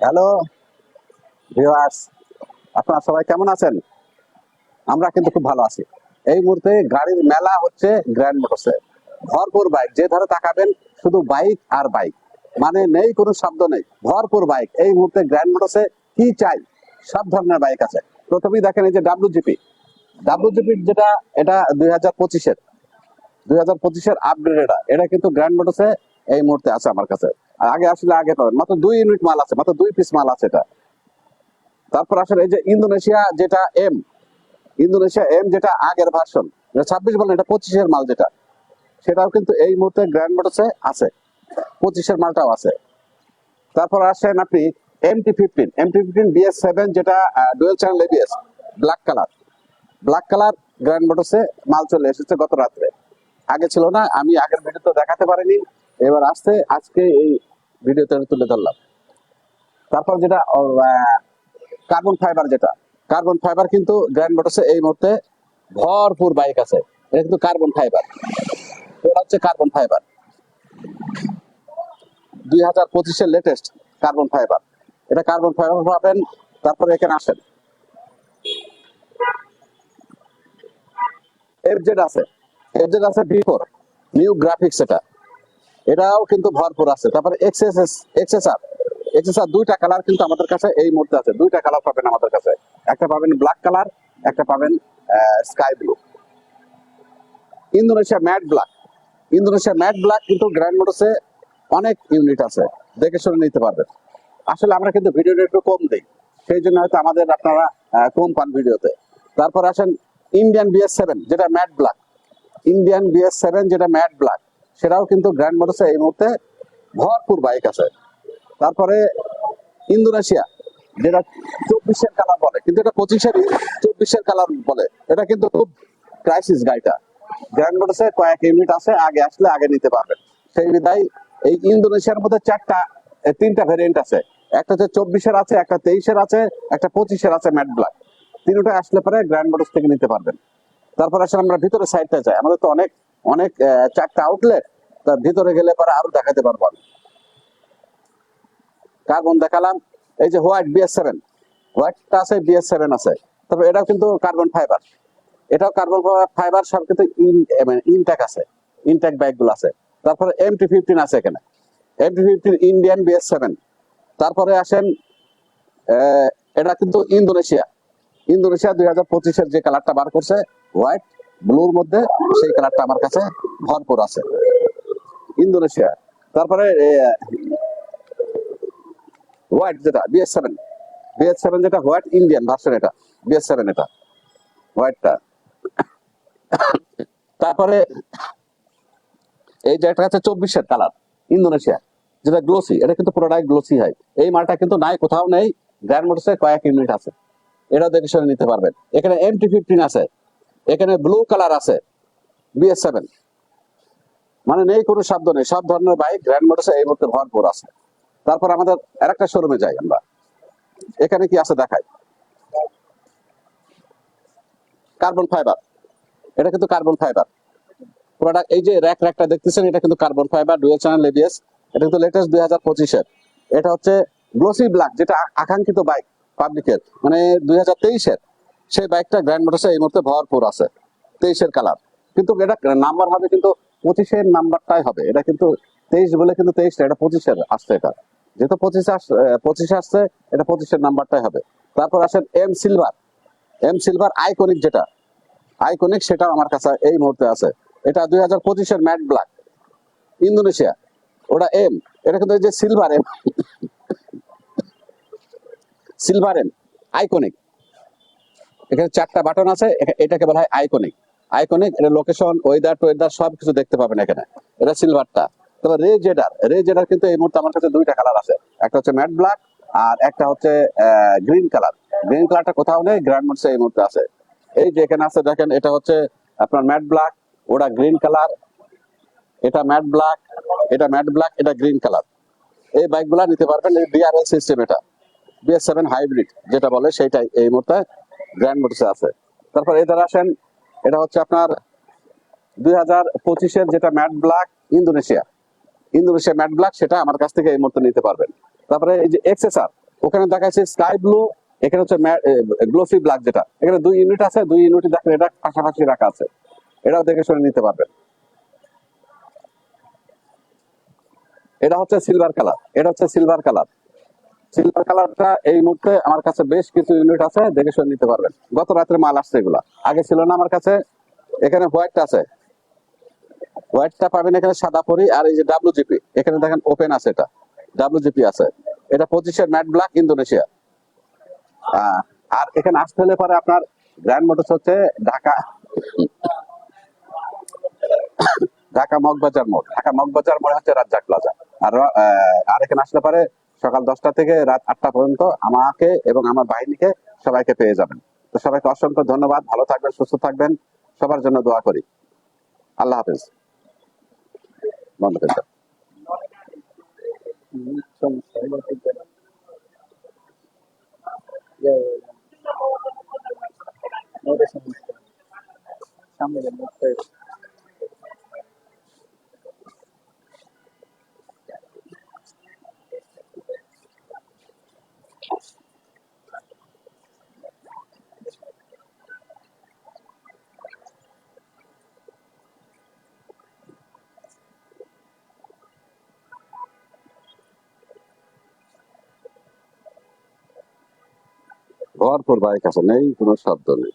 Hello viewers, আপনারা সবাই কেমন আছেন? আমরা কিন্তু খুব ভালো আছি। এই মুহূর্তে গাড়ির মেলা হচ্ছে গ্র্যান্ড মোটরসে। ভরপুর বাইক, যে ধারে তাকাবেন শুধু বাইক আর বাইক, মানে নেই কোনো শব্দ নেই, ভরপুর বাইক। এই মুহূর্তে গ্র্যান্ড মোটরসে কি চাই সব ধরনের বাইক আছে। প্রথমেই দেখেন এই যে ডাব্লিউজিপি যেটা, এটা 2025-এর আপগ্রেড। এটা কিন্তু গ্র্যান্ড মোটরসে এই মুহূর্তে আছে আমার কাছে। আর আগে আসলে আগে পাবেন, মাত্র 2 ইউনিট মাল আছে, মাত্র 2 পিস মাল আছে এটা। তারপর আসলে এই যে ইন্দোনেশিয়া এম যেটা আগের ভার্সন, 26 বলেন, এটা 25-এর মাল যেটা, সেটাও কিন্তু এই মুহূর্তে গ্র্যান্ড মোটরসে আছে, 25-এর মালটাও আছে। তারপর আসেন আপনি এমটি ফিফটিন BS7, যেটা dual channel ABS, black colour grand মোটরসে মাল চলে এসেছে গত রাত্রে। আগে ছিল না, আমি আগের ভিডিওতে দেখাতে পারিনি, এবার আসছে, আজকে এই ভিডিওতে তুলে ধরলাম। তারপর যেটা কার্বন ফাইবার কিন্তু গ্র্যান্ড মোটরসে এই মুহূর্তে ভরপুর বাইক আছে। এটা কিন্তু কার্বন ফাইবার, এটা হচ্ছে কার্বন ফাইবার 2025-এর লেটেস্ট কার্বন ফাইবার। এটা কার্বন ফাইবার পাবেন। তারপরে এখানে আসেন, এফজেড আছে B4 নিউ গ্রাফিক্স, এটাও কিন্তু ভরপুর আছে। তারপরে এক্সএসআর 2টা কালার কিন্তু আমাদের কাছে এই মুহূর্তে আছে, 2টা কালার পাবেন আমাদের কাছে। একটা পাবেন ব্ল্যাক কালার, একটা পাবেন sky blue. Indonesia matte black কিন্তু গ্র্যান্ড মোটরসে অনেক ইউনিট আছে, দেখে শুনে নিতে পারবেন। আসলে আমরা কিন্তু ভিডিওটা একটু কম দিই, সেই জন্য হয়তো আমাদের আপনারা কম পান ভিডিওতে। তারপর আসেন ইন্ডিয়ান BS7 যেটা ম্যাট ব্ল্যাক, সেটাও কিন্তু গ্র্যান্ড মোটরসে এই মুহূর্তে ভরপুর বাইক আছে। তারপরে ইন্দোনেশিয়া যেটা 24-এর কালার বলে, কিন্তু এটা 24-এর কালার বলে। এটা কিন্তু খুব ক্রাইসিস গাড়িটা, গ্র্যান্ড মোটরসে কয়েক ইউনিট আছে, আগে আসলে আগে নিতে পারবেন। সেই বিধায় এই ইন্দোনেশিয়ার মধ্যে 3টা ভেরিয়েন্ট আছে। একটা হচ্ছে 24-এর আছে, একটা 23-এর আছে, একটা 25-এর আছে ম্যাট ব্ল্যাক। তিনটা আসলে পরে গ্র্যান্ড মোটরস থেকে নিতে পারবেন। তারপর আসলে আমরা ভিতরে সাইডটা যাই, আমাদের তো অনেক অনেক 4টা আউটলেট, তার ভিতরে গেলে পরে আরো দেখাতে পারবো। কার্বন দেখালাম, এই যে হোয়াইটটা আছে, BS7 আছে। তবে এটাও কিন্তু কার্বন ফাইবার, সব কিন্তু ইনট্যাক আছে, ইনট্যাক বাইক গুলো আছে। তারপরে MT-15 আছে এখানে, MT-15 ইন্ডিয়ান BS7। তারপরে আসেন এটা কিন্তু ইন্দোনেশিয়া 2025-এর যে কালারটা বার করছে হোয়াইট ব্লুর মধ্যে, সেই কালারটা আমার কাছে ভরপুর আছে ইন্দোনেশিয়া। তারপরে হোয়াইট যেটা BS7 যেটা হোয়াইট ইন্ডিয়ান ভার্সন, এটা BS7, এটা হোয়াইটটা। তারপরে এই যে একটা আছে 24-এর কালার ইন্দোনেশিয়া, যেটা গ্লোসি, এটা কিন্তু পুরোটাই গ্লোসি হয়। এই মালটা কিন্তু নাই, কোথাও নেই, গ্র্যান্ড মোটরসে কয়েক ইউনিট আছে, এটাও দেখে শুনে নিতে পারবেন। এখানে MT-15 আছে, এখানে ব্লু কালার আছে BS7, মানে নেই কোনো শব্দ নেই, সব ধরনের বাইক গ্র্যান্ড মোটরসে এই মুহূর্তে ভরপুর আছে। তারপর আমাদের আরেকটা শোরুমে যাই আমরা, এখানে কি আছে দেখাই। কার্বন ফাইবার, এটা কিন্তু কার্বন ফাইবার প্রোডাক্ট। এই যে র্যাকটা দেখতেছেন, এটা কিন্তু carbon fibre dual channel ABS। এটা কিন্তু লেটেস্ট 2025-এর। এটা হচ্ছে গ্লোসি ব্ল্যাক, যেটা আকাঙ্ক্ষিত বাইক পাবলিকের, মানে 2023-এর সেই বাইকটা গ্র্যান্ড মোটরসে এই মুহূর্তে ভরপুর আছে। 23-এর কালার, কিন্তু এটা নাম্বার হবে কিন্তু 25-এর নাম্বারটাই হবে। এটা কিন্তু 23 বলে কিন্তু 23 এটা 25-এর আসছে। এটা যেহেতু 25 আসছে, এটা 25-এর নাম্বারটাই হবে। তারপর আসেন এম সিলভার আইকনিক, সেটাও আমার কাছে এই মুহূর্তে আছে। এটা 2025-এর ম্যাট ব্ল্যাক ইন্দোনেশিয়া, ওটা এটা কিন্তু এই যে সিলভার এম আইকনিক, এখানে 4টা বাটন আছে, এটাকে বলা হয় আইকনিক। এটা লোকেশন, ওয়েদার সবকিছু দেখতে পাবেন এখানে। এটা সিলভারটা। তবে রে জেডার কিন্তু এই মুহূর্তে আমার কাছে 2টা কালার আছে, একটা হচ্ছে ম্যাট ব্ল্যাক আর একটা হচ্ছে গ্রিন কালারটা কোথাও নেই, গ্র্যান্ড মোটরসে এই মুহূর্তে আছে। এই যে এখানে আছে দেখেন, এটা হচ্ছে আপনার ম্যাট ব্ল্যাক, ওটা গ্রিন কালার, এটা ম্যাট ব্ল্যাক, এটা গ্রিন কালার। এই বাইকগুলা নিতে পারবেন, এই DRL সিস্টেম, এটা BS7 হাইব্রিড যেটা বলে, সেইটাই এই মুহূর্তে গ্র্যান্ড মোটরসে আছে। তারপর এদের আসেন, এটা হচ্ছে আপনার 2025-এর যেটা matte black Indonesia matte black, সেটা আমার কাছ থেকে এই মুহূর্তে নিতে পারবেন। তারপরে এই যে ওখানে দেখাচ্ছে স্কাই ব্লু, এখানে হচ্ছে গ্লোসি ব্ল্যাক, যেটা এখানে 2 ইউনিট আছে, 2 ইউনিট দেখেন এটা পাশাপাশি রাখা আছে, এটাও দেখে শুনে নিতে পারবেন। এটা হচ্ছে সিলভার কালার, এটা হচ্ছে সিলভার কালার। সিলভার কালারটা এই মুহূর্তে আমার কাছে বেশ কিছু ইউনিট আছে, দেখে শুনে নিতে পারবেন। গত রাত্রে মাল আসছে, এগুলা আগে ছিল না আমার কাছে। এখানে হোয়াইট আছে, হোয়াইটটা পাবেন এখানে সাদা পরি। আর এই যে ডাব্লিউজিপি, এখানে দেখেন ওপেন আছে, এটা ডাব্লিউজিপি আছে, এটা 25-এর ম্যাট ব্ল্যাক ইন্দোনেশিয়া। আহ, আর এখানে আসতে হলে পরে আপনার গ্র্যান্ড মোটরস হচ্ছে ঢাকা, ঢাকা মগবাজার মোড়, ঢাকা মগবাজার মোড়ে হচ্ছে রাজ্জাক প্লাজা। আর এখানে আসলে পরে সকাল 10টা থেকে রাত 8টা পর্যন্ত আমাকে এবং আমার বাহিনীকে সবাইকে পেয়ে যাবেন। তো সবাইকে অসংখ্য ধন্যবাদ, ভালো থাকবেন, সুস্থ থাকবেন, সবার জন্য দোয়া করি। আল্লাহ হাফেজ। বন্ধ করে দাও। সমস্যা এবার ঠিক আছে। ওটা সমস্যা সামনে মুখটা ভরপুর বাইক আছে, নেই কোনো শব্দ নেই।